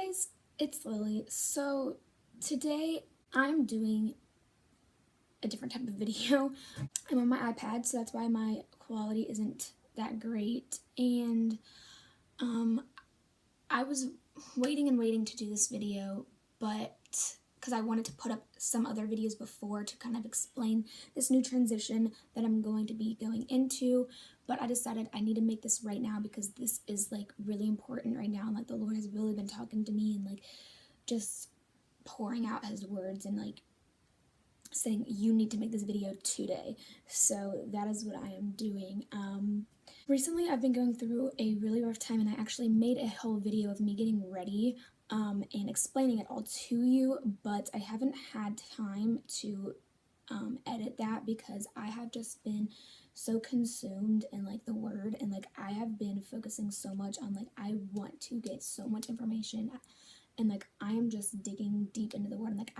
guys, it's Lily. So today I'm doing a different type of video. I'm on my iPad, so that's why my quality isn't that great. And I was waiting and waiting to do this video, but because I wanted to put up some other videos before to kind of explain this new transition that I'm going to be going into, but I decided I need to make this right now because this is like really important right now. Like the Lord has really been talking to me and like just pouring out his words and like saying you need to make this video today. So that is what I am doing. Recently I've been going through a really rough time, and I actually made a whole video of me getting ready and explaining it all to you, but I haven't had time to edit that because I have just been so consumed in like the word, and like I have been focusing so much on like I want to get so much information, and like I am just digging deep into the word, and like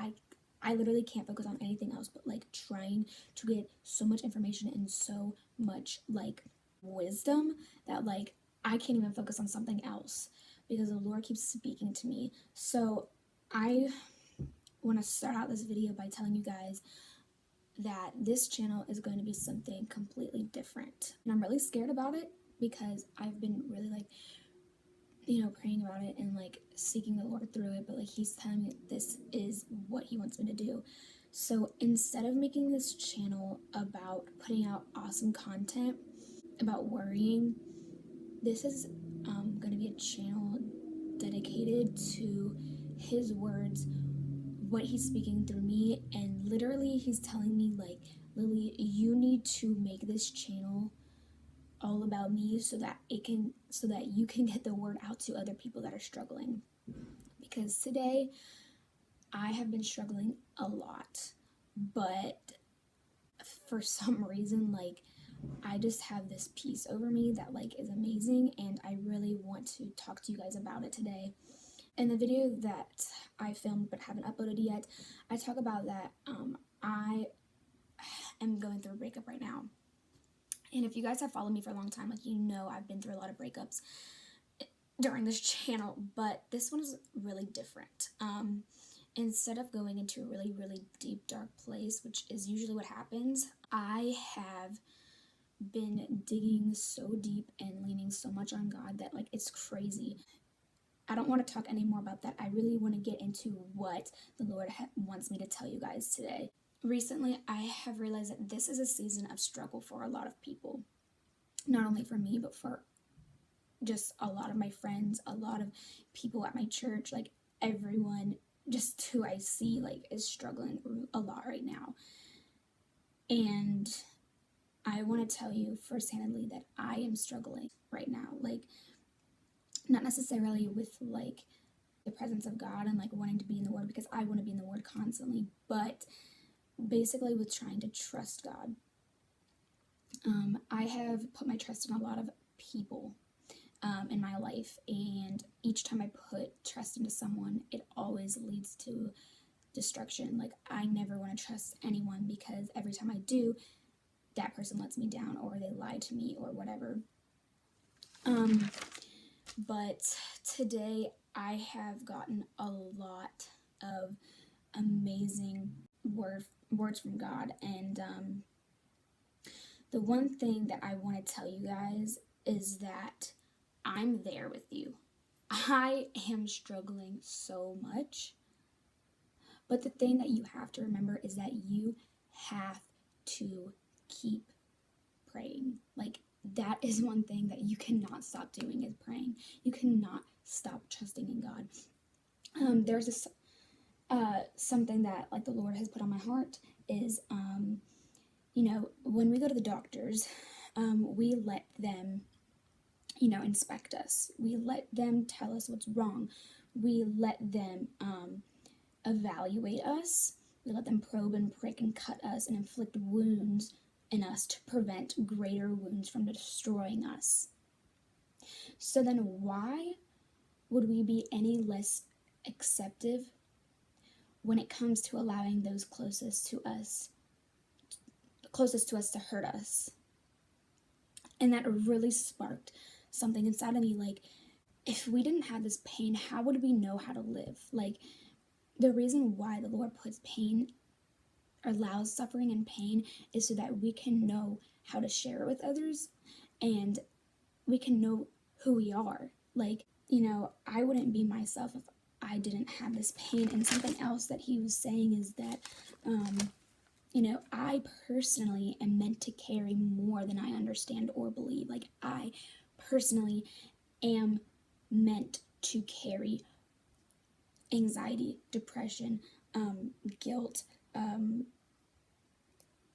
I literally can't focus on anything else but like trying to get so much information and so much like wisdom that like I can't even focus on something else because the Lord keeps speaking to me. So I want to start out this video by telling you guys that this channel is going to be something completely different, and I'm really scared about it because I've been really like, you know, praying about it and like seeking the Lord through it, but like he's telling me this is what he wants me to do. So instead of making this channel about putting out awesome content about worrying, this is going to be a channel dedicated to his words, what he's speaking through me, and literally he's telling me like, Lily, you need to make this channel all about me so that you can get the word out to other people that are struggling. Because today I have been struggling a lot, but for some reason like I just have this peace over me that like is amazing, and I really want to talk to you guys about it today. In the video that I filmed but haven't uploaded yet, I talk about that I am going through a breakup right now. And if you guys have followed me for a long time, like you know I've been through a lot of breakups during this channel, but this one is really different. Instead of going into a really, really deep, dark place, which is usually what happens, I have been digging so deep and leaning so much on God that like it's crazy. I don't want to talk any more about that. I really want to get into what the Lord wants me to tell you guys today. Recently, I have realized that this is a season of struggle for a lot of people. Not only for me, but for just a lot of my friends, a lot of people at my church, like everyone just who I see like is struggling a lot right now. And I want to tell you firsthandedly that I am struggling right now. Like, not necessarily with like the presence of God and like wanting to be in the Word, because I want to be in the Word constantly, but basically with trying to trust God. I have put my trust in a lot of people in my life, and each time I put trust into someone, it always leads to destruction. Like I never want to trust anyone because every time I do, that person lets me down or they lie to me or whatever. But today I have gotten a lot of amazing words from God, and the one thing that I want to tell you guys is that I'm there with you. I am struggling so much, but the thing that you have to remember is that you have to keep praying. Like that is one thing that you cannot stop doing, is praying. You cannot stop trusting in God. There's this something that like the Lord has put on my heart is you know, when we go to the doctors, we let them, you know, inspect us. We let them tell us what's wrong. We let them evaluate us. We let them probe and prick and cut us and inflict wounds in us to prevent greater wounds from destroying us. So then why would we be any less acceptive when it comes to allowing those closest to us to hurt us? And that really sparked something inside of me. Like, if we didn't have this pain, how would we know how to live? Like, the reason why the Lord puts pain, or allows suffering and pain, is so that we can know how to share it with others, and we can know who we are. Like, I wouldn't be myself if I didn't have this pain. And something else that he was saying is that, I personally am meant to carry more than I understand or believe. Like, I personally am meant to carry anxiety, depression, guilt.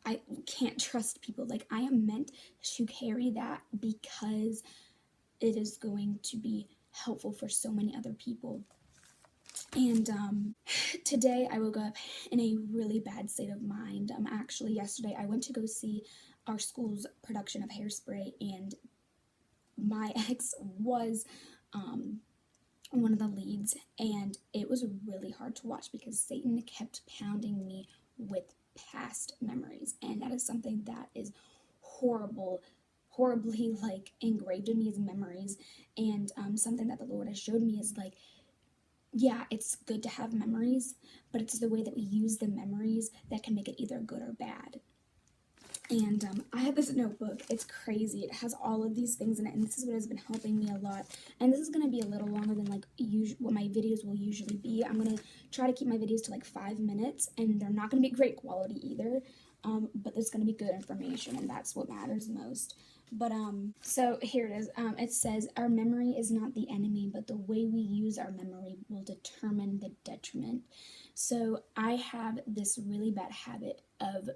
I can't trust people. Like, I am meant to carry that because it is going to be helpful for so many other people. And today I woke up in a really bad state of mind. Actually, yesterday I went to go see our school's production of Hairspray, and my ex was one of the leads, and it was really hard to watch because Satan kept pounding me with past memories, and that is something that is horribly like engraved in me as memories. And something that the Lord has showed me is like, yeah, it's good to have memories, but it's the way that we use the memories that can make it either good or bad. And I have this notebook. It's crazy. It has all of these things in it, and this is what has been helping me a lot. And this is going to be a little longer than like what my videos will usually be. I'm going to try to keep my videos to like 5 minutes, and they're not going to be great quality either, but there's going to be good information, and that's what matters most. But so here it is. It says, our memory is not the enemy, but the way we use our memory will determine the detriment. So I have this really bad habit of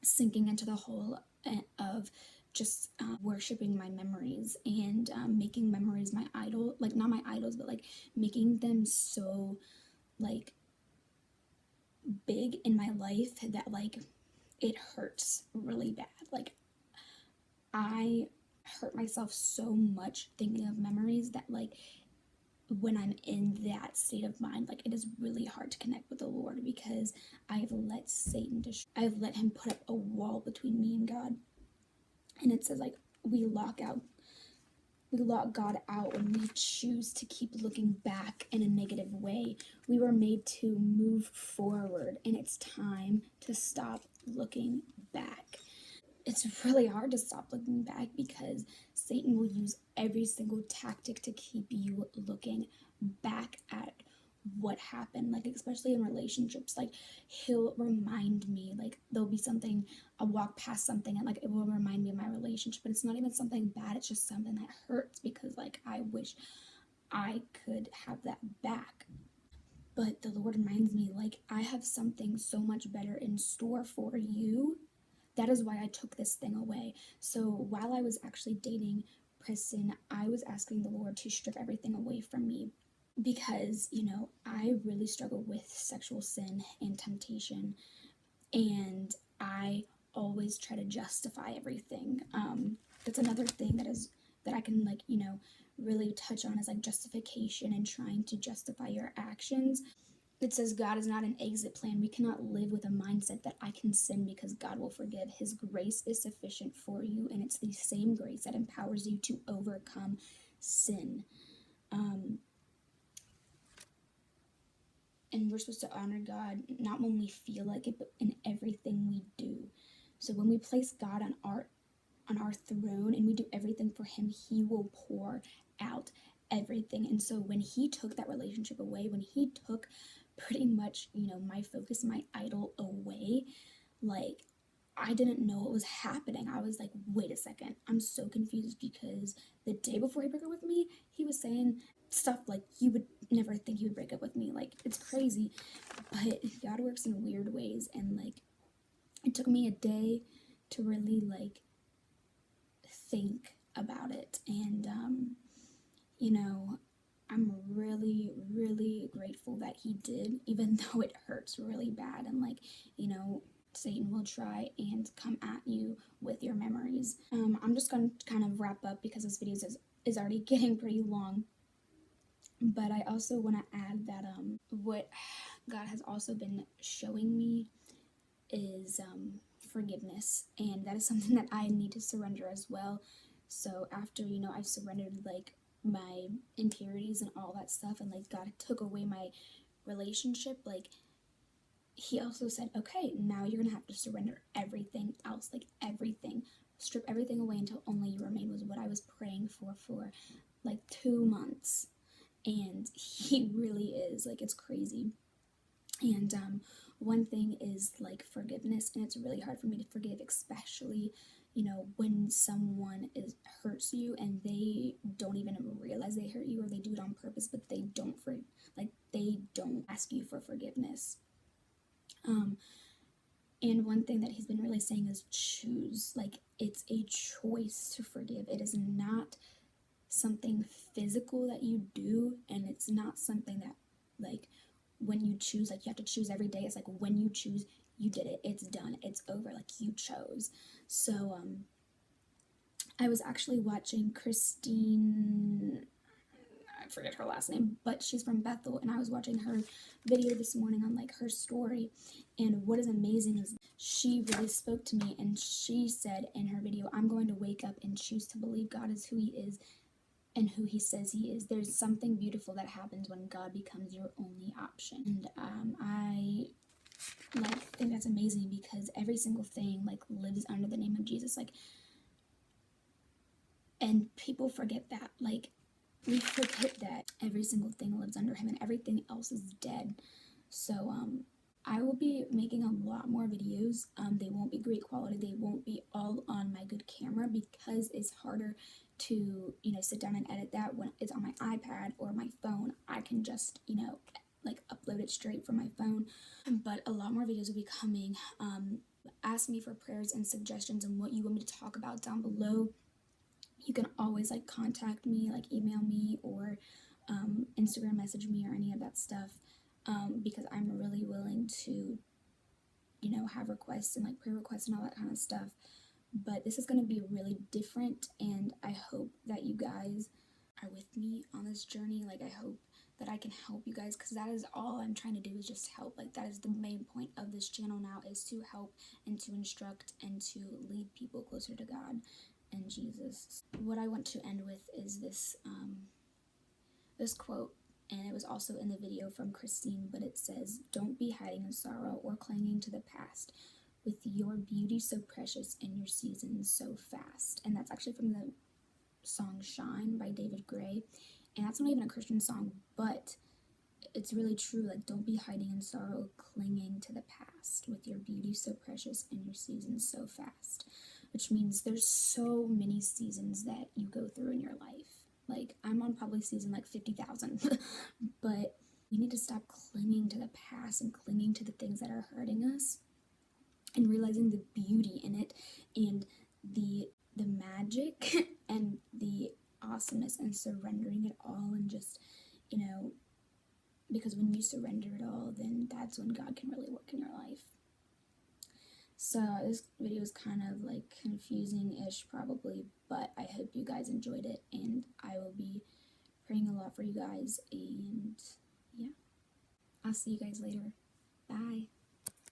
sinking into the hole of just worshiping my memories, and making memories my idol. Like, not my idols, but like making them so like big in my life that like it hurts really bad. Like, I hurt myself so much thinking of memories that like when I'm in that state of mind, like, it is really hard to connect with the Lord, because I've let I've let him put up a wall between me and God. And it says like we lock God out when we choose to keep looking back in a negative way. We were made to move forward, and it's time to stop looking back. It's really hard to stop looking back because Satan will use every single tactic to keep you looking back at what happened, like especially in relationships. Like, he'll remind me, like there'll be something, I'll walk past something and like it will remind me of my relationship, and it's not even something bad, it's just something that hurts because like I wish I could have that back. But the Lord reminds me, like, I have something so much better in store for you. That is why I took this thing away. So while I was actually dating Preston, I was asking the Lord to strip everything away from me, because, I really struggle with sexual sin and temptation, and I always try to justify everything. That's another thing that I can like, really touch on, is like justification and trying to justify your actions. It says God is not an exit plan. We cannot live with a mindset that I can sin because God will forgive. His grace is sufficient for you, and it's the same grace that empowers you to overcome sin. And we're supposed to honor God not when we feel like it, but in everything we do. So when we place God on our throne and we do everything for him, he will pour out everything. And so when he took that relationship away, when he took pretty much, my focus, my idol away, like, I didn't know what was happening. I was like, wait a second, I'm so confused, because the day before he broke up with me, he was saying stuff like, you would never think he would break up with me. Like, it's crazy. But God works in weird ways, and like, it took me a day to really like think about it. And I'm really, really grateful that he did, even though it hurts really bad. And like, Satan will try and come at you with your memories. I'm just going to kind of wrap up because this video is already getting pretty long. But I also want to add that what God has also been showing me is forgiveness. And that is something that I need to surrender as well. So after, I've surrendered like my impurities and all that stuff, and like God took away my relationship, like he also said, okay, now you're gonna have to surrender everything else, like everything, strip everything away until only you remain, was what I was praying for like 2 months. And he really is, like, it's crazy. And one thing is like forgiveness, and it's really hard for me to forgive, especially, you know, when someone hurts you and they don't even realize they hurt you, or they do it on purpose, but they don't they don't ask you for forgiveness. And one thing that he's been really saying is choose. Like, it's a choice to forgive. It is not something physical that you do, and it's not something that, like, when you choose, like, you have to choose every day. It's like when you choose, you did it. It's done. It's over. Like, you chose. So, I was actually watching Christine, I forget her last name, but she's from Bethel, and I was watching her video this morning on like her story. And what is amazing is she really spoke to me, and she said in her video, I'm going to wake up and choose to believe God is who he is and who he says he is. There's something beautiful that happens when God becomes your only option. And I like think that's amazing, because every single thing like lives under the name of Jesus. Like, and people forget that. Like, we forget that every single thing lives under him and everything else is dead. So I will be making a lot more videos. They won't be great quality. They won't be all on my good camera, because it's harder to, you know, sit down and edit that when it's on my iPad or my phone. I can just, you know, like upload it straight from my phone. But a lot more videos will be coming. Ask me for prayers and suggestions and what you want me to talk about down below. You can always like contact me, like email me, or Instagram message me, or any of that stuff, because I'm really willing to, you know, have requests and like prayer requests and all that kind of stuff. But this is going to be really different, and I hope that you guys are with me on this journey. Like, I hope that I can help you guys, because that is all I'm trying to do, is just help. Like, that is the main point of this channel now, is to help and to instruct and to lead people closer to God and Jesus. What I want to end with is this this quote, and it was also in the video from Christine, but it says, don't be hiding in sorrow or clinging to the past, with your beauty so precious and your seasons so fast. And that's actually from the song Shine by David Gray, and that's not even a Christian song, but it's really true. Like, don't be hiding in sorrow, clinging to the past, with your beauty so precious and your seasons so fast. Which means there's so many seasons that you go through in your life. Like, I'm on probably season like 50,000, but we need to stop clinging to the past and clinging to the things that are hurting us, and realizing the beauty in it, and the magic and the awesomeness, and surrendering it all, and just, you know, because when you surrender it all, then that's when God can really work in your life. So this video is kind of like confusing-ish probably, but I hope you guys enjoyed it, and I will be praying a lot for you guys, and yeah, I'll see you guys later. Bye.